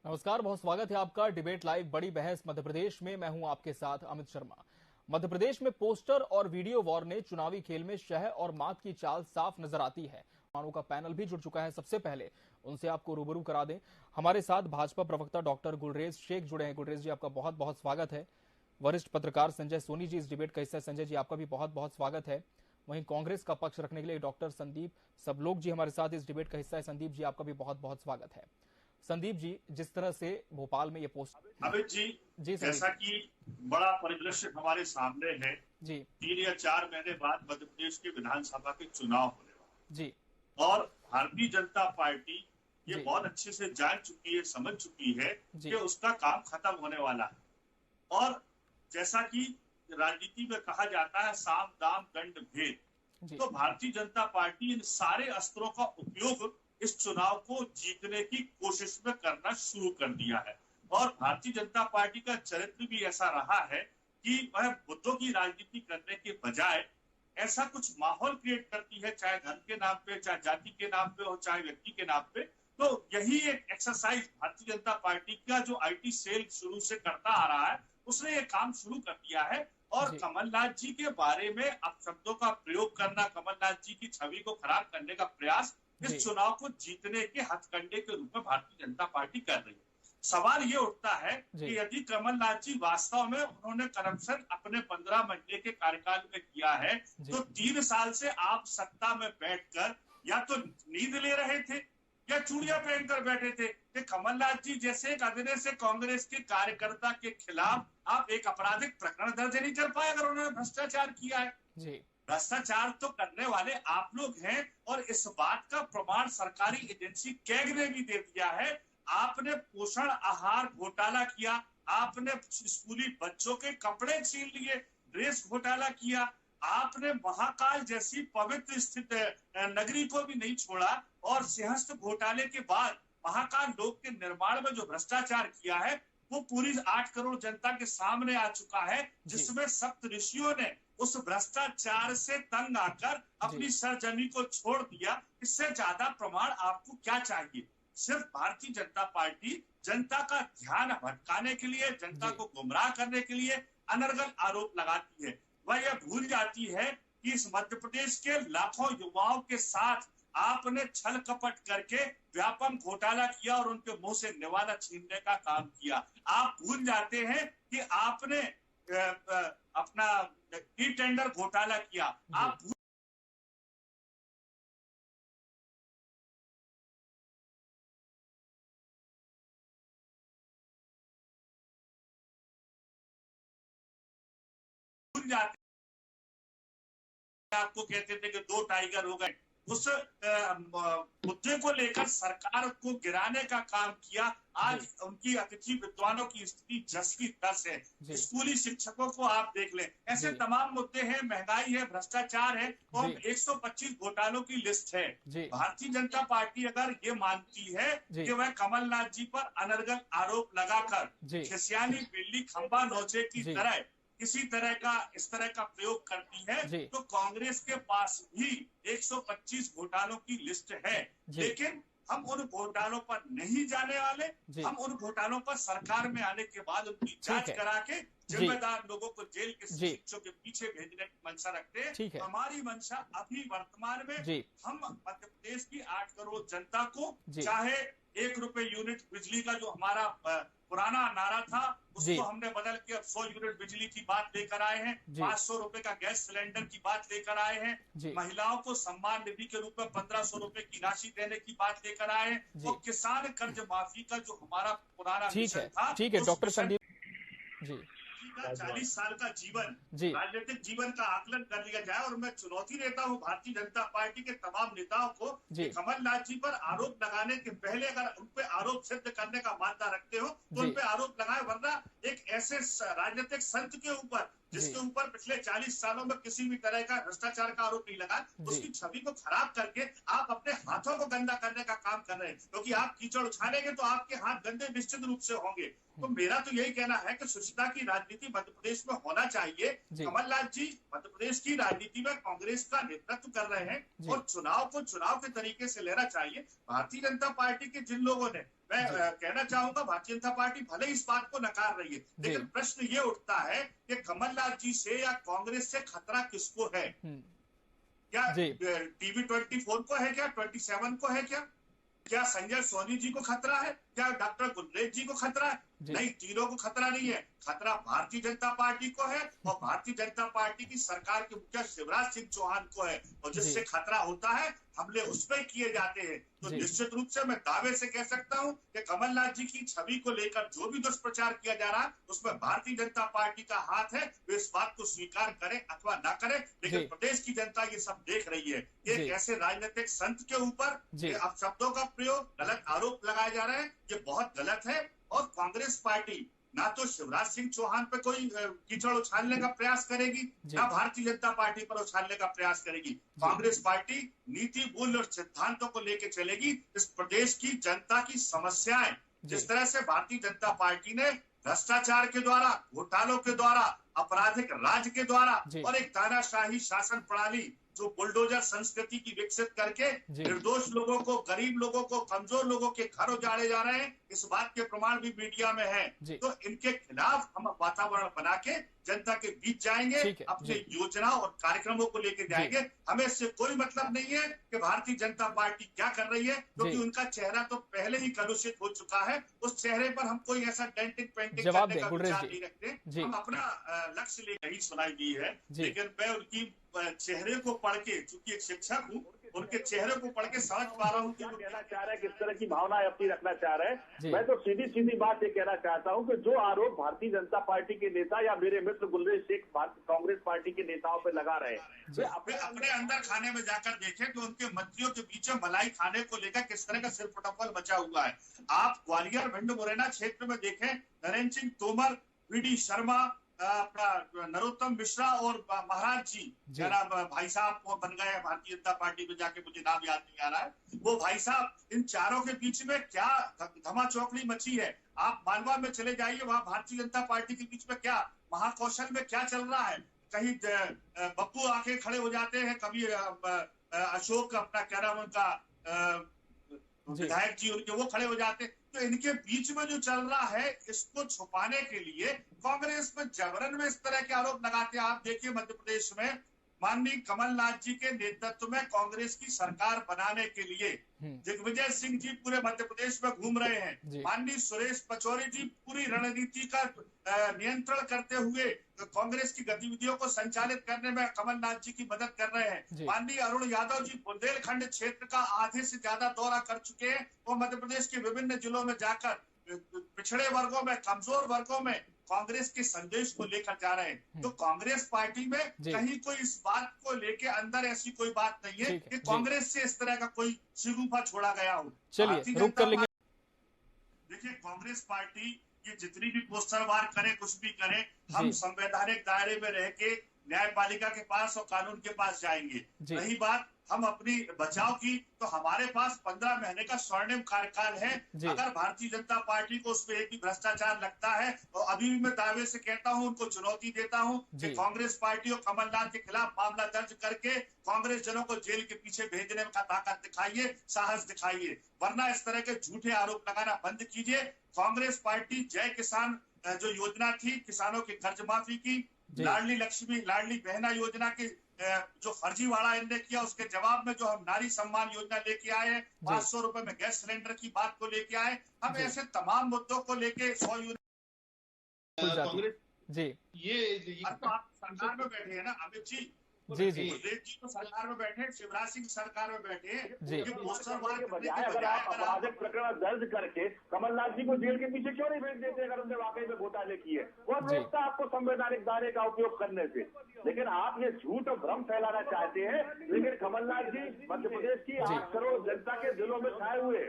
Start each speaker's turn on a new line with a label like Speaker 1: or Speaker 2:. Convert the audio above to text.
Speaker 1: नमस्कार, बहुत स्वागत है आपका डिबेट लाइव बड़ी बहस मध्य प्रदेश में। मैं हूं आपके साथ अमित शर्मा। मध्य प्रदेश में पोस्टर और वीडियो वॉर ने चुनावी खेल में शह और मात की चाल साफ नजर आती है। मानों का पैनल भी जुड़ चुका है। सबसे पहले उनसे आपको रूबरू करा दें। हमारे साथ भाजपा प्रवक्ता डॉक्टर गुलरेज शेख जुड़े हैं। गुलरेज जी, आपका बहुत बहुत स्वागत है। वरिष्ठ पत्रकार संजय सोनी जी इस डिबेट का हिस्सा। संजय जी, आपका भी बहुत बहुत स्वागत है। वहीं कांग्रेस का पक्ष रखने के लिए डॉक्टर संदीप सबलोग जी हमारे साथ इस डिबेट का हिस्सा है। संदीप जी, आपका भी बहुत बहुत स्वागत है। संदीप जी, जिस तरह से भोपाल में ये पोस्ट
Speaker 2: अमित जी,
Speaker 1: जी
Speaker 2: जैसा कि बड़ा परिदृश्य हमारे सामने है,
Speaker 1: जी
Speaker 2: 3 या 4 महीने बाद मध्य प्रदेश के विधानसभा के चुनाव होने वाले
Speaker 1: जी
Speaker 2: और भारतीय जनता पार्टी ये
Speaker 1: जी
Speaker 2: बहुत अच्छे से जान चुकी है, समझ चुकी है
Speaker 1: जी
Speaker 2: कि उसका काम खत्म होने वाला है। और जैसा कि राजनीति में कहा जाता है साम दाम दंड भेद,
Speaker 1: जी
Speaker 2: तो भारतीय जनता पार्टी इन सारे अस्त्रों का उपयोग इस चुनाव को जीतने की कोशिश में करना शुरू कर दिया है। और भारतीय जनता पार्टी का चरित्र भी ऐसा रहा है कि वह मुद्दों की राजनीति करने के बजाय ऐसा कुछ माहौल क्रिएट करती है, चाहे धर्म के नाम पे, चाहे जाति के नाम पे हो, चाहे व्यक्ति के नाम पे। तो यही एक एक्सरसाइज भारतीय जनता पार्टी का जो आईटी सेल शुरू से करता आ रहा है, उसने ये काम शुरू कर दिया है। और
Speaker 1: जी
Speaker 2: कमलनाथ जी के बारे में अपशब्दों का प्रयोग करना, कमलनाथ जी की छवि को खराब करने का प्रयास इस
Speaker 1: जी
Speaker 2: चुनाव को जीतने के हथकंडे के रूप में भारतीय जनता पार्टी कर रही है। सवाल ये उठता है
Speaker 1: जी
Speaker 2: कि यदि कमलनाथ जी वास्तव में उन्होंने करप्शन अपने 15 महीने के कार्यकाल में किया है,
Speaker 1: जी
Speaker 2: तो 3 साल से आप सत्ता में बैठकर या तो नींद ले रहे थे या चूड़ियां पहनकर बैठे थे कि कमलनाथ जी जैसे एक अभिनय से कांग्रेस के कार्यकर्ता के खिलाफ आप एक आपराधिक प्रकरण दर्ज नहीं कर पाए अगर उन्होंने भ्रष्टाचार किया है।
Speaker 1: जी
Speaker 2: भ्रष्टाचार तो करने वाले आप लोग हैं और इस बात का प्रमाण सरकारी एजेंसी कैग ने भी दे दिया है। आपने पोषण आहार घोटाला किया, आपने स्कूली बच्चों के कपड़े छीन लिए, ड्रेस घोटाला किया, आपने महाकाल जैसी पवित्र स्थित नगरी को भी नहीं छोड़ा। और सिंहस्थ घोटाले के बाद महाकाल लोक के निर्माण में जो भ्रष्टाचार किया है वो पूरी 8 करोड़ जनता के सामने आ चुका है, जिसमें सप्त ऋषियों ने उस भ्रष्टाचार से तंग आकर अपनी सरजमी को छोड़ दिया। इससे ज्यादा प्रमाण आपको क्या चाहिए? सिर्फ भारतीय जनता पार्टी जनता का ध्यान भटकाने के लिए, जनता को गुमराह करने के लिए अनर्गल आरोप लगाती है। वह यह भूल जाती है कि इस मध्य प्रदेश के लाखों युवाओं के साथ आपने छल कपट करके व्यापम घोटाला किया और उनके मुंह से निवाला छीनने का काम किया। आप भूल जाते हैं कि आपने अपना ई टेंडर घोटाला किया। आप भूल जाते, आपको कहते थे कि 2 टाइगर हो गए। उस मुद्दे को लेकर सरकार को गिराने का काम किया। आज उनकी अतिथि विद्वानों की स्थिति जस की तस है। स्कूली शिक्षकों को आप देख लें, ऐसे तमाम मुद्दे हैं, महंगाई है, भ्रष्टाचार है और 125 घोटालों की लिस्ट है। भारतीय जनता पार्टी अगर ये मानती है कि वह कमलनाथ जी पर अनर्गल आरोप लगाकर खिसियानी बिल्ली खंबा नोचे की तरह किसी तरह का इस तरह का प्रयोग करती है, तो कांग्रेस के पास भी 125 घोटालों की लिस्ट है। लेकिन हम उन घोटालों पर नहीं जाने वाले। हम उन घोटालों पर सरकार में आने के बाद उनकी जांच करा के जिम्मेदार लोगों को जेल के शिक्षकों के पीछे भेजने की मंशा रखते हैं। हमारी मंशा अभी वर्तमान में हम मध्य प्रदेश की 8 करोड़ जनता को, चाहे 1 रुपए यूनिट बिजली का जो हमारा पुराना नारा था उसको हमने बदल के अब 100 यूनिट बिजली की बात लेकर आए हैं, 500 रुपए का गैस सिलेंडर की बात लेकर आए हैं, महिलाओं को सम्मान निधि के रूप में 1500 रुपए की राशि देने की बात लेकर आए हैं और किसान कर्ज माफी का जो हमारा पुराना मिशन था।
Speaker 1: ठीक है डॉक्टर संदीप जी,
Speaker 2: 40 साल का जीवन, राजनीतिक जीवन का आकलन कर लिया जाए। और मैं चुनौती देता हूं भारतीय जनता पार्टी के तमाम नेताओं को, कमलनाथ जी पर आरोप लगाने के पहले अगर उन पे आरोप सिद्ध करने का मानता रखते हो तो उन पे आरोप लगाए, वरना एक ऐसे राजनीतिक संत के ऊपर जिसके ऊपर पिछले 40 सालों में किसी भी तरह का भ्रष्टाचार का आरोप नहीं लगा, उसकी छवि को खराब करके आप अपने हाथों को गंदा करने का काम कर रहे हैं। क्योंकि आप कीचड़ उछालेंगे तो आपके हाथ गंदे निश्चित रूप से होंगे। तो मेरा तो यही कहना है कि शुचिता की राजनीति मध्य प्रदेश में होना चाहिए। कमलनाथ जी मध्य प्रदेश की राजनीति में कांग्रेस का नेतृत्व कर रहे हैं और चुनाव को चुनाव के तरीके से लेना चाहिए। भारतीय जनता पार्टी के जिन लोगों ने मैं कहना चाहूंगा भारतीय जनता पार्टी भले इस बात को नकार रही है, लेकिन प्रश्न ये उठता है कि कमलनाथ जी से या कांग्रेस से खतरा किसको है? क्या TV24 को है, क्या 27 को है, क्या संजय सोनी जी को खतरा है, क्या डॉक्टर गुलेरिया जी को खतरा है? नहीं, तीनों को खतरा नहीं है। खतरा भारतीय जनता पार्टी को है और भारतीय जनता पार्टी की सरकार के मुखिया शिवराज सिंह चौहान को है, और जिससे खतरा होता है हमले उस पर किए जाते हैं। तो निश्चित रूप से मैं दावे से कह सकता हूं कि कमलनाथ जी की छवि को लेकर जो भी दुष्प्रचार किया जा रहा है उसमें भारतीय जनता पार्टी का हाथ है। वे इस बात को स्वीकार करें अथवा ना करें, लेकिन प्रदेश की जनता ये सब देख रही है। एक ऐसे राजनीतिक संत के ऊपर अब शब्दों का प्रयोग, गलत आरोप लगाए जा रहे हैं, ये बहुत गलत है। और कांग्रेस पार्टी ना तो शिवराज सिंह चौहान पे कोई कीचड़ उछालने का प्रयास करेगी, ना भारतीय जनता पार्टी पर उछालने का प्रयास करेगी। कांग्रेस पार्टी नीति, मूल्य और सिद्धांतों को लेकर चलेगी। इस प्रदेश की जनता की समस्याएं, जिस तरह से भारतीय जनता पार्टी ने भ्रष्टाचार के द्वारा, घोटालों के द्वारा, आपराधिक राज के द्वारा और एक तानाशाही शासन प्रणाली जो बुलडोजर संस्कृति की विकसित करके निर्दोष लोगों को, गरीब लोगों को, कमजोर लोगों के घर उजाड़े जा रहे हैं, इस बात के प्रमाण भी मीडिया में है। तो इनके खिलाफ हम वातावरण बना के जनता के बीच जाएंगे, अपने योजना और कार्यक्रमों को लेके जाएंगे। हमें इससे कोई मतलब नहीं है कि भारतीय जनता पार्टी क्या कर रही है, क्योंकि उनका चेहरा तो पहले ही कलुषित हो चुका है। उस चेहरे पर हम कोई ऐसा डेंटिंग पेंटिंग करने का विचार नहीं रखते। हम अपना लक्ष्य लेकर ही सुनाई दी है, लेकिन मैं उनकी चेहरे को पढ़ के, चूंकि एक शिक्षक हूँ, उनके चेहरे को पढ़ के समझ पा रहा हूँ कि वो
Speaker 3: कहना चाह रहे हैं, किस तरह की भावनाएं अपनी रखना चाह रहे हैं। मैं तो सीधी बात ये कहना चाहता हूँ कि जो आरोप भारतीय जनता पार्टी के नेता या मेरे मित्र गुलेरिया शेख कांग्रेस पार्टी के नेताओं पे लगा रहे हैं,
Speaker 2: वे अपने अंदर खाने में जाकर देखें तो उनके मंत्रियों के बीच में मलाई खाने को लेकर किस तरह का सिरफटफल मचा हुआ है। आप ग्वालियर, भिंड, मुरैना क्षेत्र में देखें, नरेंद्र सिंह तोमर, VD शर्मा, अपना नरोत्तम मिश्रा और महाराज जी, जरा भाई साहब वो बन गए भारतीय जनता पार्टी में जाके, मुझे नाम याद नहीं आ रहा है वो भाई साहब। इन चारों के बीच में क्या धमा चौकड़ी मची है। आप मालवा में चले जाइए, वहां भारतीय जनता पार्टी के बीच में क्या महाकौशल में क्या चल रहा है। कहीं बप्पू आके खड़े हो जाते हैं, कभी अशोक, अपना क्या नाम उनका, विधायक जी उनके, वो खड़े हो जाते। तो इनके बीच में जो चल रहा है, इसको छुपाने के लिए कांग्रेस में जबरन में इस तरह के आरोप लगाते हैं। आप देखिए मध्य प्रदेश में माननीय कमलनाथ जी के नेतृत्व में कांग्रेस की सरकार बनाने के लिए दिग्विजय सिंह जी पूरे मध्य प्रदेश में घूम रहे हैं। माननीय सुरेश पचौरी जी पूरी रणनीति का नियंत्रण करते हुए कांग्रेस की गतिविधियों को संचालित करने में कमलनाथ जी की मदद कर रहे हैं। माननीय अरुण यादव जी बुंदेलखंड क्षेत्र का आधे से ज्यादा दौरा कर चुके हैं। वो मध्य प्रदेश के विभिन्न जिलों में जाकर पिछड़े वर्गों में, कमजोर वर्गों में कांग्रेस के संदेश को लेकर जा रहे हैं। तो कांग्रेस पार्टी में कहीं कोई इस बात को लेके अंदर ऐसी कोई बात नहीं है कि कांग्रेस से इस तरह का कोई शिगुफा छोड़ा गया हो।
Speaker 1: चलिए रुक कर लेंगे।
Speaker 2: देखिए, कांग्रेस पार्टी ये जितनी भी पोस्टर वार करे, कुछ भी करे, हम संवैधानिक दायरे में रह के न्यायपालिका के पास और कानून के पास जाएंगे। रही बात हम अपनी बचाव की, तो हमारे पास 15 महीने का स्वर्णिम कार्यकाल है। अगर भारतीय जनता पार्टी को उसमें एक भी भ्रष्टाचार लगता है, तो अभी भी मैं दावे से कहता हूं, उनको चुनौती देता हूं कि कांग्रेस पार्टी और कमलनाथ के खिलाफ मामला दर्ज करके कांग्रेस जनों को जेल के पीछे भेजने का ताकत दिखाइए, साहस दिखाइए, वरना इस तरह के झूठे आरोप लगाना बंद कीजिए। कांग्रेस पार्टी जय किसान जो योजना थी, किसानों की कर्ज माफी की, लाडली लक्ष्मी, लाडली बहना योजना के जो फर्जीवाड़ा इनने किया, उसके जवाब में जो हम नारी सम्मान योजना लेके आए हैं, 500 रुपए में गैस सिलेंडर की बात को लेके आए, हम ऐसे तमाम मुद्दों को लेके 100 यूनिट ये आप सरकार में बैठे हैं ना अमित जी, गुलेरिया जी तो सरकार में बैठे, शिवराज सिंह सरकार में बैठे,
Speaker 3: अगर आप आपराधिक प्रकरण दर्ज करके कमलनाथ जी को जेल के पीछे क्यों नहीं भेज देते अगर उनने वाकई में घोटाले किए? कौन रोकता आपको संवैधानिक दायरे का उपयोग करने से? लेकिन आप ये झूठ और भ्रम फैलाना चाहते हैं। लेकिन कमलनाथ जी मध्य प्रदेश की 8 करोड़ जनता के दिलों में छाए हुए